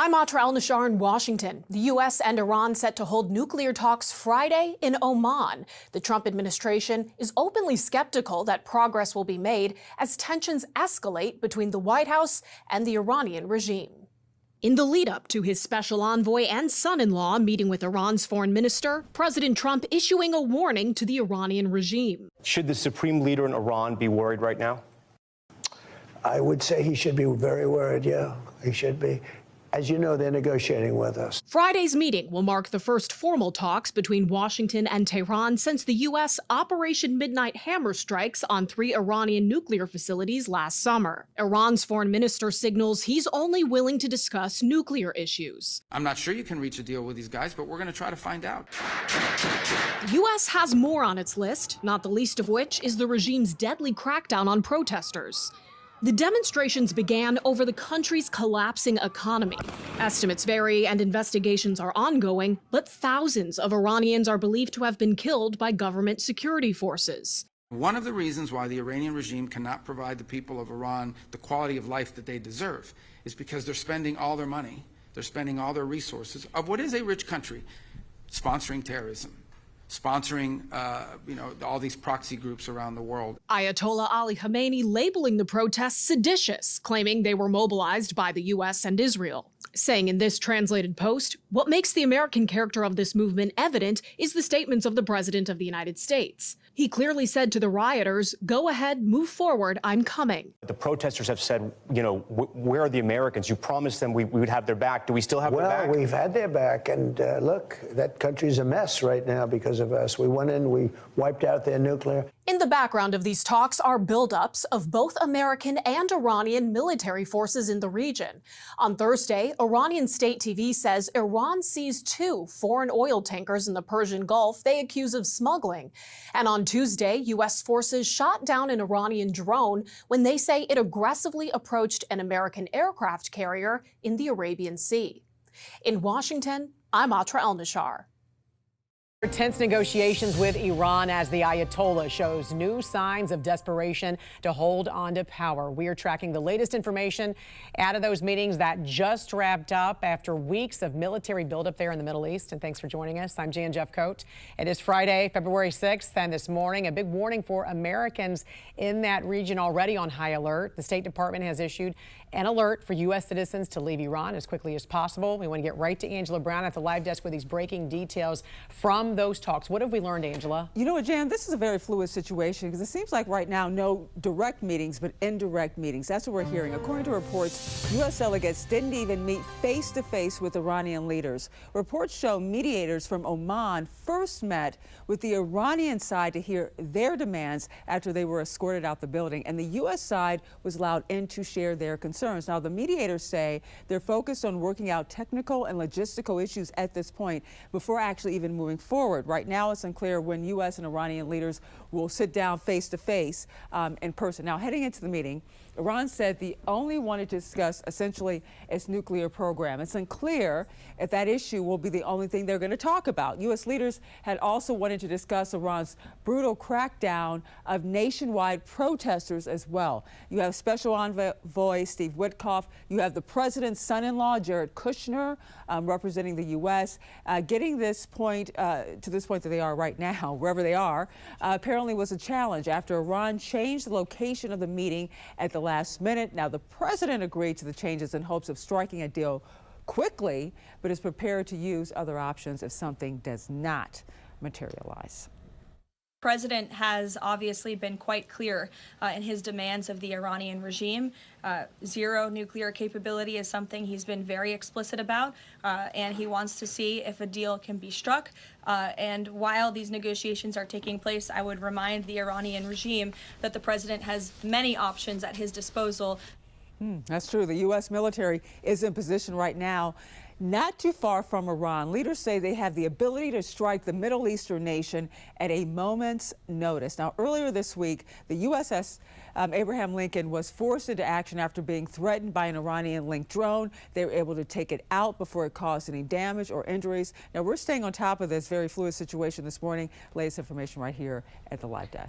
I'm Atra El-Nashar in Washington. The U.S. and Iran set to hold nuclear talks Friday in Oman. The Trump administration is openly skeptical that progress will be made as tensions escalate between the White House and the Iranian regime. In the lead-up to his special envoy and son-in-law meeting with Iran's foreign minister, President Trump issuing a warning to the Iranian regime. Should the supreme leader in Iran be worried right now? I would say he should be very worried, yeah. He should be. As you know, they're negotiating with us. Friday's meeting will mark the first formal talks between Washington and Tehran since the U.S. Operation Midnight Hammer strikes on 3 Iranian nuclear facilities last summer. Iran's foreign minister signals he's only willing to discuss nuclear issues. I'm not sure you can reach a deal with these guys, but we're going to try to find out. The U.S. has more on its list, not the least of which is the regime's deadly crackdown on protesters. The demonstrations began over the country's collapsing economy. Estimates vary and investigations are ongoing, but thousands of Iranians are believed to have been killed by government security forces. One of the reasons why the Iranian regime cannot provide the people of Iran the quality of life that they deserve is because they're spending all their money, they're spending all their resources of what is a rich country, sponsoring terrorism, sponsoring, all these proxy groups around the world. Ayatollah Ali Khamenei labeling the protests seditious, claiming they were mobilized by the U.S. and Israel. Saying in this translated post, what makes the American character of this movement evident is the statements of the President of the United States. He clearly said to the rioters, go ahead, move forward, I'm coming. The protesters have said, where are the Americans? You promised them we would have their back. Do we still have their back? Well, we've had their back, and look, that country's a mess right now because of us. We went in, we wiped out their nuclear. In the background of these talks are buildups of both American and Iranian military forces in the region. On Thursday, Iranian state TV says Iran seized 2 foreign oil tankers in the Persian Gulf they accuse of smuggling. And on Tuesday, U.S. forces shot down an Iranian drone when they say it aggressively approached an American aircraft carrier in the Arabian Sea. In Washington, I'm Atra El-Nashar. Tense negotiations with Iran as the Ayatollah shows new signs of desperation to hold on to power. We are tracking the latest information out of those meetings that just wrapped up after weeks of military buildup there in the Middle East. And thanks for joining us. I'm Jan Jeffcoat. It is Friday, February 6th, and this morning a big warning for Americans in that region already on high alert. The State Department has issued an alert for U.S. citizens to leave Iran as quickly as possible. We want to get right to Angela Brown at the live desk with these breaking details from those talks. What have we learned, Angela? You know what, Jan, this is a very fluid situation because it seems like right now no direct meetings, but indirect meetings. That's what we're hearing. According to reports, U.S. delegates didn't even meet face-to-face with Iranian leaders. Reports show mediators from Oman first met with the Iranian side to hear their demands after they were escorted out the building, and the U.S. side was allowed in to share their concerns. Now, the mediators say they're focused on working out technical and logistical issues at this point before actually even moving forward. Right now, it's unclear when U.S. and Iranian leaders will sit down face-to-face in person. Now, heading into the meeting, Iran said they only wanted to discuss essentially its nuclear program. It's unclear if that issue will be the only thing they're going to talk about. U.S. leaders had also wanted to discuss Iran's brutal crackdown of nationwide protesters as well. You have Special Envoy Steve Witkoff. You have the president's son-in-law, Jared Kushner, representing the U.S. Getting this point to this point that they are right now, wherever they are, apparently was a challenge after Iran changed the location of the meeting at the last minute. Now, the president agreed to the changes in hopes of striking a deal quickly, but is prepared to use other options if something does not materialize. The president has obviously been quite clear in his demands of the Iranian regime. Zero nuclear capability is something he's been very explicit about, and he wants to see if a deal can be struck. And while these negotiations are taking place, I would remind the Iranian regime that the president has many options at his disposal. That's true. The U.S. military is in position right now not too far from Iran. Leaders say they have the ability to strike the Middle Eastern nation at a moment's notice. Now, earlier this week, the USS Abraham Lincoln was forced into action after being threatened by an Iranian-linked drone. They were able to take it out before it caused any damage or injuries. Now, we're staying on top of this very fluid situation this morning. Latest information right here at the live desk.